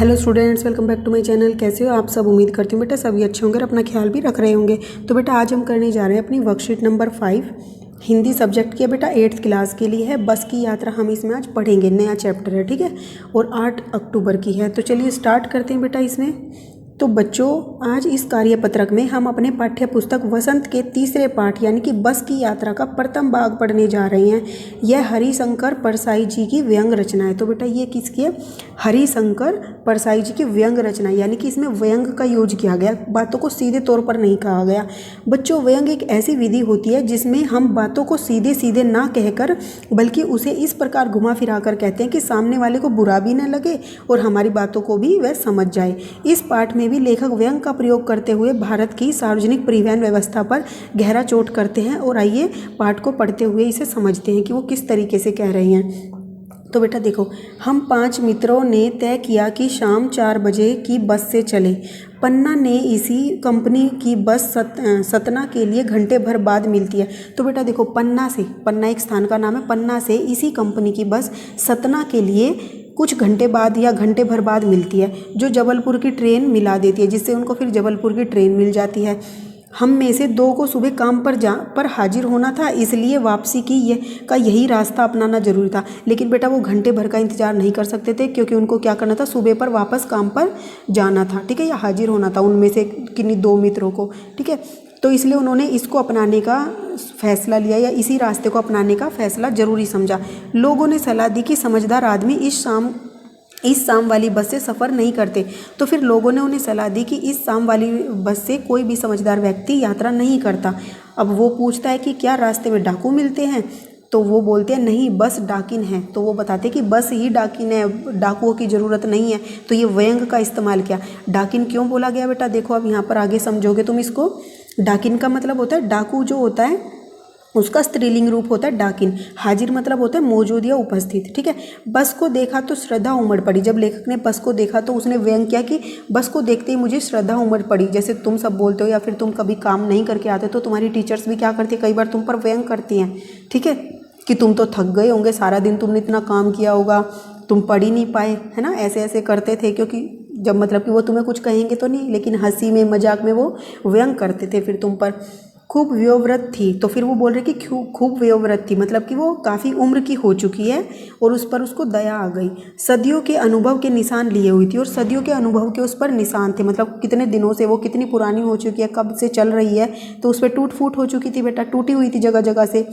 Hello students, welcome back to my channel. कैसे हो आप सब? उम्मीद करती हूँ बेटा सभी अच्छे होंगे और अपना ख्याल भी रख रहे होंगे। तो बेटा आज हम करने जा रहे हैं अपनी वर्कशीट नंबर 5 हिंदी सब्जेक्ट की। बेटा 8th क्लास के लिए है। बस की यात्रा हम इसमें आज पढ़ेंगे, नया चैप्टर है, ठीक है। और 8 अक्टूबर की है। तो चलिए स्टार्ट करते हैं बेटा इसमें। तो बच्चों, आज इस कार्यपत्रक में हम अपने पाठ्य पुस्तक वसंत के तीसरे पाठ यानी कि बस की यात्रा का प्रथम भाग पढ़ने जा रहे हैं। यह हरिशंकर परसाई जी की व्यंग रचना है। तो बेटा ये किसकी है? हरिशंकर परसाई जी की व्यंग रचना, यानी कि इसमें व्यंग का यूज किया गया, बातों को सीधे तौर पर नहीं कहा गया। बच्चों, व्यंग एक ऐसी विधि होती है जिसमें हम बातों को सीधे सीधे ना कहकर बल्कि उसे इस प्रकार घुमा फिरा कर कहते हैं कि सामने वाले को बुरा भी न लगे और हमारी बातों को भी वह समझ जाए। इस पाठ में भी लेखक व्यंग का प्रयोग करते हुए भारत की सार्वजनिक परिवहन व्यवस्था पर गहरा चोट करते हैं। और आइए पाठ को पढ़ते हुए इसे समझते हैं कि वो किस तरीके से कह रहे हैं। तो बेटा देखो, हम 5 मित्रों ने तय किया कि शाम 4 बजे की बस से चले। पन्ना ने इसी कंपनी की बस सतना के लिए घंटे भर बाद मिलती है। तो बेटा देखो, पन्ना एक स्थान का नाम है। पन्ना से इसी कंपनी की बस सतना के लिए कुछ घंटे बाद या घंटे भर बाद मिलती है, जो जबलपुर की ट्रेन मिला देती है, जिससे उनको फिर जबलपुर की ट्रेन मिल जाती है। हम में से 2 को सुबह काम पर हाजिर होना था, इसलिए वापसी की यही रास्ता अपनाना जरूरी था। लेकिन बेटा वो घंटे भर का इंतजार नहीं कर सकते थे, क्योंकि उनको क्या करना था, सुबह पर वापस काम पर जाना था, ठीक है, या हाजिर होना था उनमें से किन्हीं 2 मित्रों को, ठीक है। तो इसलिए उन्होंने इसको अपनाने का फैसला लिया, या इसी रास्ते को अपनाने का फैसला जरूरी समझा। लोगों ने सलाह दी कि समझदार आदमी इस शाम वाली बस से सफ़र नहीं करते। तो फिर लोगों ने उन्हें सलाह दी कि इस शाम वाली बस से कोई भी समझदार व्यक्ति यात्रा नहीं करता। अब वो पूछता है कि क्या रास्ते में डाकू मिलते हैं? तो वो बोलते हैं नहीं, बस डाकिन है। तो वो बताते हैं कि बस ही डाकिन है, डाकुओं की ज़रूरत नहीं है। तो ये व्यंग का इस्तेमाल किया। डाकिन क्यों बोला गया बेटा? देखो अब यहाँ पर आगे समझोगे तुम इसको। डाकिन का मतलब होता है, डाकू जो होता है उसका स्त्रीलिंग रूप होता है डाकिन। हाजिर मतलब होता है मौजूद या उपस्थित, ठीक है। बस को देखा तो श्रद्धा उमड़ पड़ी। जब लेखक ने बस को देखा तो उसने व्यंग किया कि बस को देखते ही मुझे श्रद्धा उमड़ पड़ी। जैसे तुम सब बोलते हो, या फिर तुम कभी काम नहीं करके आते तो तुम्हारी टीचर्स भी क्या करती है, कई बार तुम पर व्यंग करती हैं, ठीक है, कि तुम तो थक गए होंगे, सारा दिन तुमने इतना काम किया होगा, तुम पढ़ ही नहीं पाए, है ना। ऐसे ऐसे करते थे, क्योंकि जब मतलब कि वो तुम्हें कुछ कहेंगे तो नहीं, लेकिन हंसी में मजाक में वो व्यंग करते थे फिर तुम पर। खूब वयोवृद्ध थी। तो फिर वो बोल रहे कि खूब वयोवृद्ध थी, मतलब कि वो काफ़ी उम्र की हो चुकी है और उस पर उसको दया आ गई। सदियों के अनुभव के निशान लिए हुई थी, और सदियों के अनुभव के उस पर निशान थे, मतलब कितने दिनों से वो, कितनी पुरानी हो चुकी है, कब से चल रही है, तो उस पर टूट फूट हो चुकी थी बेटा, टूटी हुई थी जगह जगह से।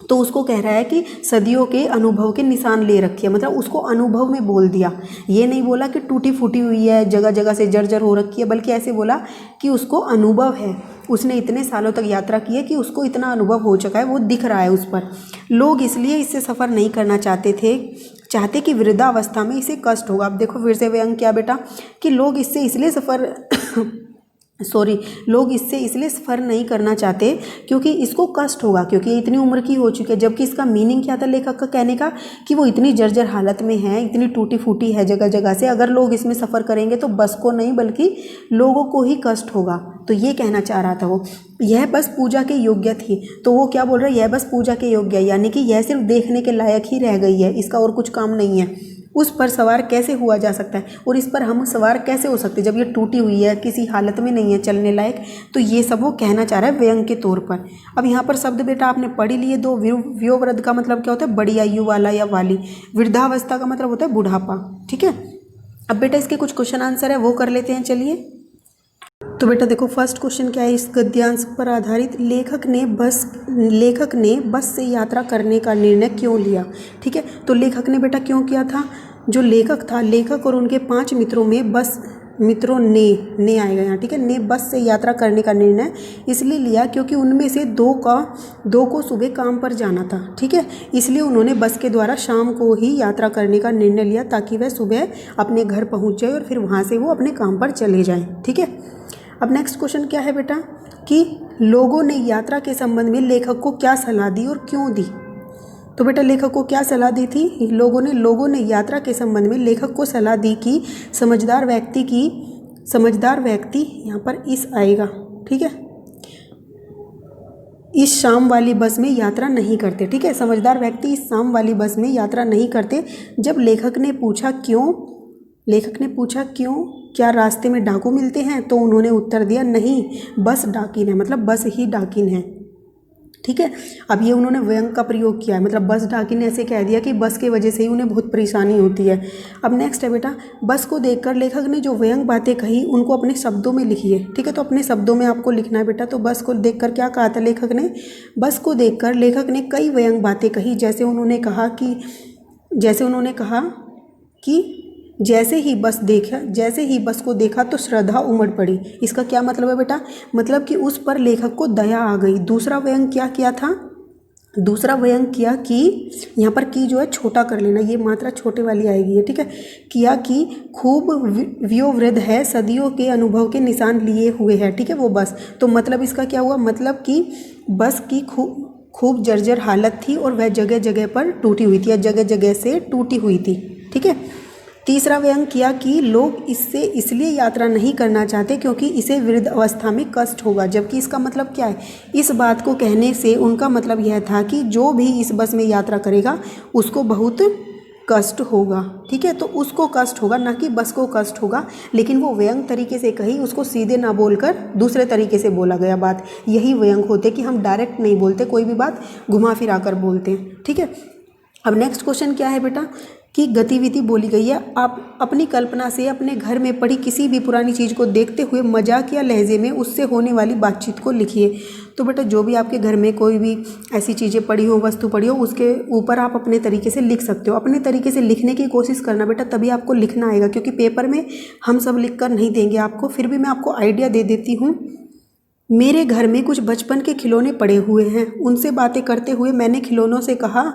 तो उसको कह रहा है कि सदियों के अनुभव के निशान ले रखी है, मतलब उसको अनुभव में बोल दिया। ये नहीं बोला कि टूटी फूटी हुई है, जगह जगह से जर्जर हो रखी है, बल्कि ऐसे बोला कि उसको अनुभव है, उसने इतने सालों तक यात्रा की है कि उसको इतना अनुभव हो चुका है, वो दिख रहा है उस पर। लोग इसलिए इससे सफ़र नहीं करना चाहते कि वृद्धावस्था में इसे कष्ट होगा। अब देखो फिर से व्यंग क्या बेटा, कि लोग इससे इसलिए सफ़र नहीं करना चाहते क्योंकि इसको कष्ट होगा, क्योंकि ये इतनी उम्र की हो चुकी है। जबकि इसका मीनिंग क्या था लेखक का कहने का, कि वो इतनी जर्जर हालत में है, इतनी टूटी फूटी है जगह जगह से, अगर लोग इसमें सफ़र करेंगे तो बस को नहीं बल्कि लोगों को ही कष्ट होगा। तो ये कहना चाह रहा था वो। यह बस पूजा के योग्य थी। तो वो क्या बोल रहा है, यह बस पूजा के योग्य है, यानी कि यह सिर्फ देखने के लायक ही रह गई है, इसका और कुछ काम नहीं है। उस पर सवार कैसे हुआ जा सकता है, और इस पर हम सवार कैसे हो सकते हैं जब ये टूटी हुई है, किसी हालत में नहीं है चलने लायक। तो ये सब वो कहना चाह रहा है व्यंग के तौर पर। अब यहाँ पर शब्द बेटा आपने पढ़ ही लिए दो। वयोवृद्ध का मतलब क्या होता है, बड़ी आयु वाला या वाली। वृद्धावस्था का मतलब होता है बुढ़ापा, ठीक है। अब बेटा इसके कुछ क्वेश्चन आंसर है, वो कर लेते हैं, चलिए। तो बेटा देखो फर्स्ट क्वेश्चन क्या है, इस गद्यांश पर आधारित लेखक ने बस से यात्रा करने का निर्णय क्यों लिया, ठीक है। तो लेखक ने बेटा क्यों किया था, जो लेखक और उनके 5 मित्रों ने आएगा यहाँ, ठीक है, ने बस से यात्रा करने का निर्णय इसलिए लिया क्योंकि उनमें से 2 को सुबह काम पर जाना था, ठीक है। इसलिए उन्होंने बस के द्वारा शाम को ही यात्रा करने का निर्णय लिया, ताकि वह सुबह अपने घर पहुँच जाए और फिर वहाँ से वो अपने काम पर चले जाएँ, ठीक है। अब नेक्स्ट क्वेश्चन क्या है बेटा, कि लोगों ने यात्रा के संबंध में लेखक को क्या सलाह दी और क्यों दी। तो बेटा लेखक को क्या सलाह दी थी, लोगों ने यात्रा के संबंध में लेखक को सलाह दी कि समझदार व्यक्ति यहाँ पर इस आएगा, ठीक है, इस शाम वाली बस में यात्रा नहीं करते, ठीक है। समझदार व्यक्ति इस शाम वाली बस में यात्रा नहीं करते। जब लेखक ने पूछा क्यों, लेखक ने पूछा क्यों, क्या रास्ते में डाकू मिलते हैं? तो उन्होंने उत्तर दिया नहीं, बस डाकिन है, मतलब बस ही डाकिन है। ठीक है, अब ये उन्होंने व्यंग का प्रयोग किया है, मतलब बस डाकिन ने ऐसे कह दिया कि बस की वजह से ही उन्हें बहुत परेशानी होती है। अब नेक्स्ट है बेटा, बस को देखकर लेखक ने जो व्यंग बातें कही उनको अपने शब्दों में लिखिए। ठीक है, तो अपने शब्दों में आपको लिखना है बेटा। तो बस को देखकर क्या कहा था लेखक ने? बस को देखकर लेखक ने कई व्यंग बातें कही, जैसे उन्होंने कहा कि जैसे ही बस को देखा तो श्रद्धा उमड़ पड़ी। इसका क्या मतलब है बेटा? मतलब कि उस पर लेखक को दया आ गई। दूसरा व्यंग क्या किया था? दूसरा व्यंग किया कि, यहाँ पर की जो है छोटा कर लेना, ये मात्रा छोटे वाली आएगी है। ठीक है, किया कि खूब वयोवृद्ध है, सदियों के अनुभव के निशान लिए हुए है। ठीक है, वो बस, तो मतलब इसका क्या हुआ? मतलब कि बस की खूब जर्जर हालत थी और वह जगह जगह पर टूटी हुई थी, या जगह जगह से टूटी हुई थी। ठीक है, तीसरा व्यंग किया कि लोग इससे इसलिए यात्रा नहीं करना चाहते क्योंकि इसे वृद्ध अवस्था में कष्ट होगा। जबकि इसका मतलब क्या है? इस बात को कहने से उनका मतलब यह था कि जो भी इस बस में यात्रा करेगा उसको बहुत कष्ट होगा। ठीक है, तो उसको कष्ट होगा, ना कि बस को कष्ट होगा। लेकिन वो व्यंग तरीके से कही, उसको सीधे ना बोलकर दूसरे तरीके से बोला गया बात। यही व्यंग होते कि हम डायरेक्ट नहीं बोलते, कोई भी बात घुमा फिरा कर बोलते हैं। ठीक है, अब नेक्स्ट क्वेश्चन क्या है बेटा कि गतिविधि बोली गई है। आप अपनी कल्पना से अपने घर में पड़ी किसी भी पुरानी चीज़ को देखते हुए मजाकिया लहजे में उससे होने वाली बातचीत को लिखिए। तो बेटा जो भी आपके घर में कोई भी ऐसी चीज़ें पड़ी हो, वस्तु पड़ी हो, उसके ऊपर आप अपने तरीके से लिख सकते हो। अपने तरीके से लिखने की कोशिश करना बेटा, तभी आपको लिखना आएगा, क्योंकि पेपर में हम सब लिख कर नहीं देंगे आपको। फिर भी मैं आपको आइडिया दे देती हूँ। मेरे घर में कुछ बचपन के खिलौने पड़े हुए हैं। उनसे बातें करते हुए मैंने खिलौनों से कहा,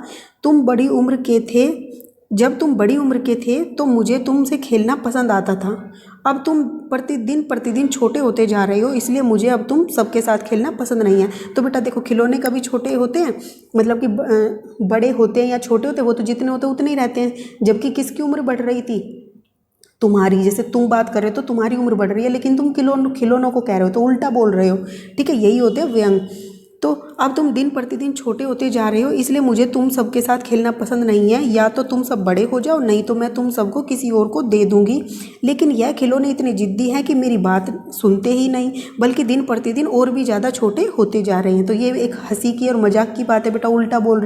जब तुम बड़ी उम्र के थे तो मुझे तुमसे खेलना पसंद आता था। अब तुम प्रतिदिन छोटे होते जा रहे हो, इसलिए मुझे अब तुम सबके साथ खेलना पसंद नहीं है। तो बेटा देखो, खिलौने कभी छोटे होते हैं, मतलब कि बड़े होते हैं या छोटे होते हैं, वो तो जितने होते हैं उतने ही रहते हैं। जबकि किसकी उम्र बढ़ रही थी? तुम्हारी। जैसे तुम बात कर रहे हो तो तुम्हारी उम्र बढ़ रही है, लेकिन तुम खिलौनों को कह रहे हो, तो उल्टा बोल रहे हो। ठीक है, यही होते हैं व्यंग। तो अब तुम दिन प्रतिदिन छोटे होते जा रहे हो, इसलिए मुझे तुम सबके साथ खेलना पसंद नहीं है। या तो तुम सब बड़े हो जाओ, नहीं तो मैं तुम सबको किसी और को दे दूंगी। लेकिन यह खिलौने इतने जिद्दी हैं कि मेरी बात सुनते ही नहीं, बल्कि दिन प्रतिदिन और भी ज़्यादा छोटे होते जा रहे हैं। तो ये एक हंसी की और मजाक की बात है बेटा, उल्टा बोल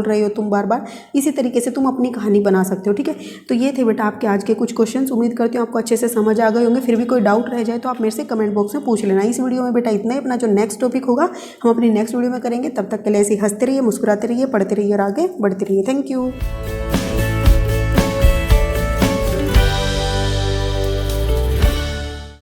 रहे हो तुम बार बार। इसी तरीके से तुम अपनी कहानी बना सकते हो। ठीक है, तो ये थे बेटा आपके आज के कुछ क्वेश्चन। उम्मीद करती हूँ आपको अच्छे से समझ आ गए होंगे। फिर भी कोई डाउट रह जाए तो आप मेरे से कमेंट बॉक्स में पूछ लेना। इस वीडियो में बेटा इतना ही। अपना जो नेक्स्ट टॉपिक होगा हम अपनी नेक्स्ट वीडियो में करेंगे। तब तक के लिए ऐसे हंसते रहिए, मुस्कुराते रहिए, पढ़ते रहिए और आगे बढ़ते रहिए। Thank you.